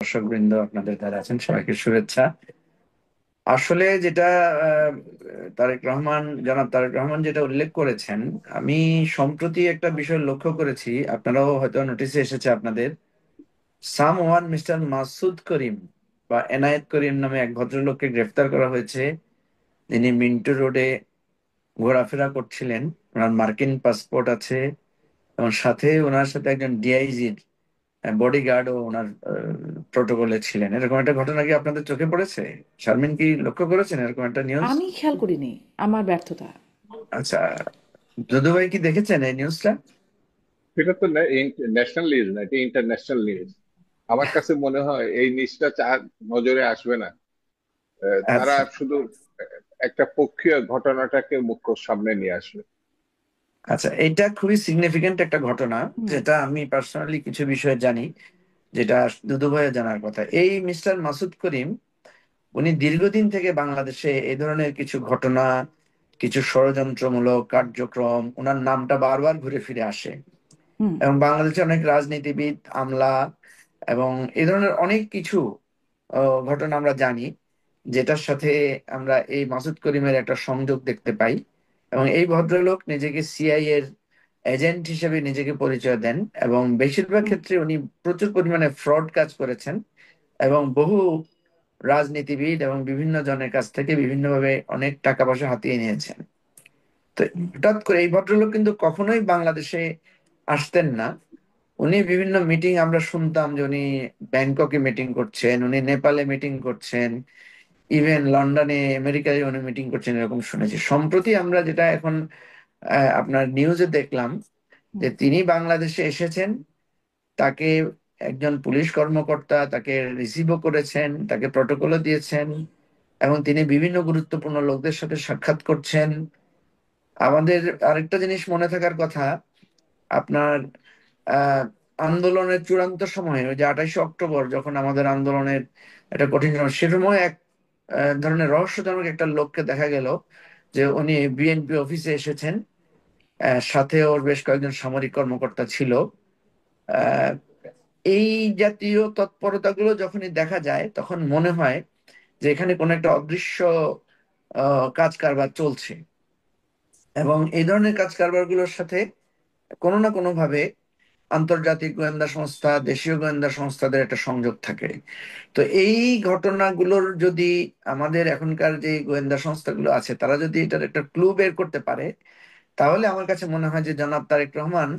দর্শক বৃন্দ আপনাদের যারা আছেন সবাইকে শুভেচ্ছা। আসলে যেটা আহ, জনাব তারেক রহমান যেটা উল্লেখ করেছেন, আমি সম্প্রতি একটা বিষয় লক্ষ্য করেছি, আপনারাও হয়তো নোটিসে এসেছে আপনাদের। সাম ওয়ান মিস্টার মাসুদ করিম বা এনায়েত করিম নামে এক ভদ্রলোককে গ্রেফতার করা হয়েছে, যিনি মিন্টো রোডে ঘোরাফেরা করছিলেন। ওনার মার্কিন পাসপোর্ট আছে এবং সাথে ওনার সাথে একজন ডিআইজির বডিগার্ড ও ওনার প্রোটোকলে ছিলেন। এরকম একটা ঘটনা কি আপনাদের চোখে পড়েছে? শারমিন, কি লক্ষ্য করেছেন এরকম একটা নিউজ? আমি খেয়াল করিনি। আমার ব্যর্থতা। আচ্ছা, যদু ভাই কি দেখেছেন এই নিউজটা? এটা তো ন্যাশনাল নিউজ না, এটা ইন্টারন্যাশনাল নিউজ। আমার কাছে মনে হয় এই নিউজটা নজরে আসবে না। তারা আচ্ছা শুধু একটা পক্ষীয় ঘটনাটাকে মুখ্য সামনে নিয়ে আসবে। আচ্ছা, এটা খুবই সিগনিফিকেন্ট একটা ঘটনা, হুম। যেটা আমি পার্সোনালি কিছু বিষয়ে জানি, যেটা দুদু ভাইয়ের জানার কথা। এই মিস্টার মাসুদ করিম, উনি দীর্ঘদিন থেকে বাংলাদেশে এই ধরনের কিছু ঘটনা, কিছু ষড়যন্ত্রমূলক কার্যক্রম, ওনার নামটা বারবার ঘুরে ফিরে আসে। হুম। এবং বাংলাদেশে অনেক রাজনীতিবিদ, আমলা এবং এই ধরনের অনেক কিছু ঘটনা আমরা জানি, যেটার সাথে আমরা এই মাসুদ করিমের একটা সংযোগ দেখতে পাই। এবং এই ভদ্রলোক নিজেকে সিআই এর এজেন্ট হিসেবে নিজেকে পরিচয় দেন, এবং বেশিরভাগ হুম। ক্ষেত্রে উনি প্রচুর পরিমাণে ফ্রড কাজ করেছেন এবং বহু রাজনীতিবিদ এবং বিভিন্ন জনের কাছ থেকে বিভিন্নভাবে অনেক টাকা পয়সা হাতিয়ে নিয়েছেন। তো হঠাৎ করে এই ভদ্রলোক কিন্তু কখনোই বাংলাদেশে আসতেন না। উনি বিভিন্ন মিটিং, আমরা শুনতাম যে উনি ব্যাংককে মিটিং করছেন, উনি নেপালে মিটিং করছেন, ইভেন লন্ডনে, আমেরিকায় উনি মিটিং করছেন, এরকম শুনেছি। সম্প্রতি আমরা যেটা এখন আপনার নিউজে দেখলাম, হুম। যে তিনি বাংলাদেশে এসেছেন, তাকে একজন পুলিশ কর্মকর্তা তাকে রিসিভও করেছেন, তাকে প্রটোকলও দিয়েছেন, এবং তিনি বিভিন্ন গুরুত্বপূর্ণ লোকদের সাথে সাক্ষাৎ করছেন। আমাদের আরেকটা জিনিস মনে থাকার কথা, আপনার আহ আন্দোলনের চূড়ান্ত সময়ে, ওই যে 28শে অক্টোবর, যখন আমাদের আন্দোলনের একটা কঠিন সময়, সে সময় এক ধরনের রহস্যজনক একটা লোককে দেখা গেল, যে উনি বিএনপি অফিসে এসেছেন, সাথে ওর বেশ কয়েকজন সামরিক কর্মকর্তা ছিল। আহ, এই জাতীয় তৎপরতাগুলো যখনই দেখা যায়, তখন মনে হয় যে এখানে কোনো একটা অদৃশ্য কাজ কারবার চলছে। এবং এই ধরনের কাজ কারবারগুলোর সাথে কোনো না কোনো ভাবে আন্তর্জাতিক গোয়েন্দা সংস্থা, দেশীয় গোয়েন্দা সংস্থাদের একটা সংযোগ থাকে। তো এই ঘটনাগুলোর যদি আমাদের এখনকার যে গোয়েন্দা সংস্থাগুলো আছে, তারা যদি এটার একটা ক্লু বের করতে পারে, তাহলে আমার কাছে মনে হয় যে জনাব তারেক রহমান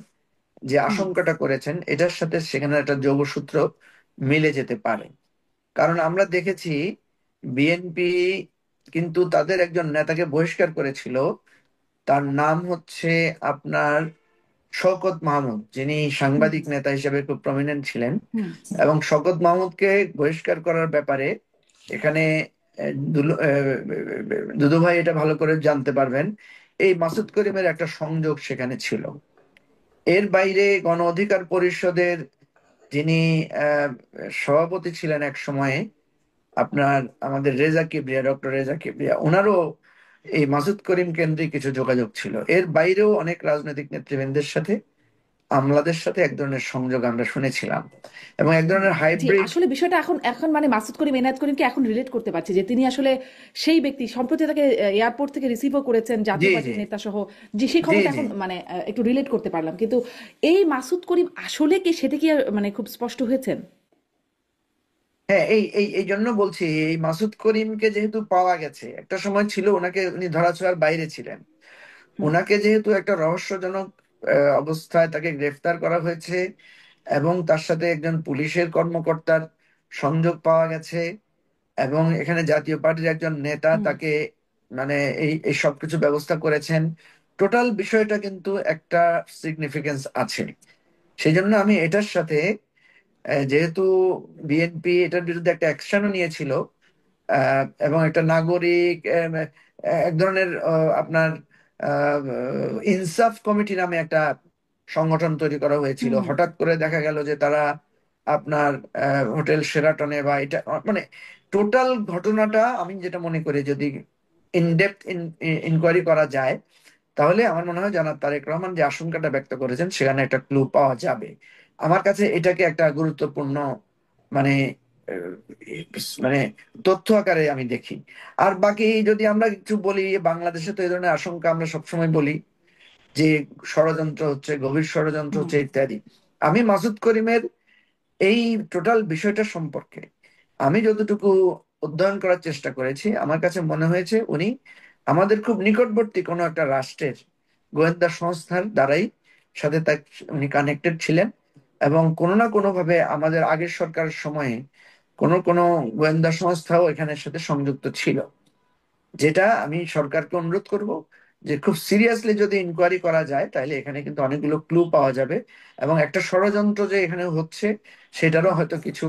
যে হুম। আশঙ্কাটা করেছেন, এটার সাথে সেখানে একটা যোগসূত্র মিলে যেতে পারে। কারণ আমরা দেখেছি বিএনপি কিন্তু তাদের একজন নেতাকে বহিষ্কার করেছিল। তার নাম হচ্ছে আপনার শওকত মাহমুদ, যিনি হুম। সাংবাদিক নেতা হিসেবে খুব প্রমিনেন্ট ছিলেন। হুম। এবং শওকত মাহমুদকে বহিষ্কার করার ব্যাপারে এখানে দুদু ভাই এটা ভালো করে জানতে পারবেন, এই মাসুদ করিমের একটা সংযোগ সেখানে ছিল। এর বাইরে গণ অধিকার পরিষদের যিনি আহ, সভাপতি ছিলেন এক সময়ে, আপনার আমাদের রেজা কিবরিয়া, ডক্টর রেজা কিবরিয়া, ওনারও এই মাসুদ করিম কেন্দ্রিক কিছু যোগাযোগ ছিল। এর বাইরেও অনেক রাজনৈতিক নেতৃবৃন্দের সাথে, আমলাদের সাথে এক ধরনের সংযোগ আমরা শুনেছিলাম, এবং এক হুম। ধরনের জি, হাইব্রিড। আসলে বিষয়টা এখন এখন মানে মাসুদ করিম, এনায়েত করিমকে এখন রিলেট করতে পারছি যে তিনি আসলে সেই ব্যক্তি। সম্প্রতি তাকে এয়ারপোর্ট থেকে রিসিভও করেছেন জি জাতীয় জি পার্টির নেতা সহ। যে সেই জি খবরটা জি এখন মানে একটু রিলেট করতে পারলাম। কিন্তু এই মাসুদ করিম আসলে কি, সেটা কি মানে খুব স্পষ্ট হয়েছেন? হ্যাঁ, এই এই এই জন্য বলছি, এই মাসুদ করিমকে যেহেতু পাওয়া গেছে, একটা সময় ছিল ওনাকে, উনি ধরাছোঁয়ার বাইরে ছিলেন। হুম। ওনাকে যেহেতু একটা রহস্যজনক অবস্থায় তাকে গ্রেফতার করা হয়েছে, এবং তার সাথে একজন পুলিশের কর্মকর্তার সংযোগ পাওয়া গেছে, এবং এখানে জাতীয় পার্টির একজন নেতা হুম। তাকে মানে এই সবকিছু ব্যবস্থা করেছেন। টোটাল বিষয়টা কিন্তু একটা সিগনিফিকেন্স আছে। সেই জন্য আমি এটার সাথে যেহেতু বিএনপি এটার বিরুদ্ধে একটা অ্যাকশনও নিয়েছিল, এবং একটা নাগরিক এক ধরনের আপনার ইনসাফ কমিটি নামে একটা সংগঠন তৈরি করা হয়েছিল। হুম। হঠাৎ করে দেখা গেল যে তারা আপনার হোটেল শেরাটনে বা এটা মানে টোটাল ঘটনাটা, আমি যেটা মনে করি, যদি ইনডেপথ ইনকোয়ারি করা যায়, তাহলে আমার মনে হয় জনাব তারেক রহমান যে আশঙ্কাটা ব্যক্ত করেছেন, সেখানে একটা ক্লু পাওয়া যাবে। আমার কাছে এটাকে একটা গুরুত্বপূর্ণ মানে মানে তথ্য আকারে আমি দেখি। আর বাকি যদি আমরা একটু বলি, বাংলাদেশে তো এই ধরনের আশঙ্কা আমরা সবসময় বলি যে ষড়যন্ত্র হচ্ছে, গভীর ষড়যন্ত্র হুম। হচ্ছে ইত্যাদি। আমি মাসুদ করিমের এই টোটাল বিষয়টা সম্পর্কে আমি যতটুকু অধ্যয়ন করার চেষ্টা করেছি, আমার কাছে মনে হয়েছে উনি আমাদের খুব নিকটবর্তী কোনো একটা রাষ্ট্রের গোয়েন্দা সংস্থার দ্বারাই সাথে তার উনি কানেক্টেড ছিলেন, এবং কোনো না কোনো ভাবে আমাদের আগের সরকারের সময়ে কোনো কোনো গোয়েন্দা সংস্থাও এখানের সাথে সংযুক্ত ছিল। যেটা আমি সরকারকে অনুরোধ করব যে খুব সিরিয়াসলি যদি ইনকোয়ারি করা যায়, তাহলে এখানে কিন্তু অনেকগুলো ক্লু পাওয়া যাবে, এবং একটা ষড়যন্ত্র যে এখানে হচ্ছে সেটারও হয়তো কিছু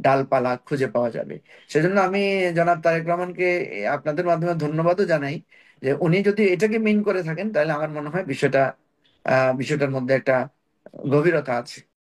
ডালপালা খুঁজে পাওয়া যাবে। সেজন্য আমি জনাব তারেক রহমানকে আপনাদের মাধ্যমে ধন্যবাদও জানাই যে উনি যদি এটাকে মিন করে থাকেন, তাহলে আমার মনে হয় বিষয়টার মধ্যে একটা গভীরতা আছে।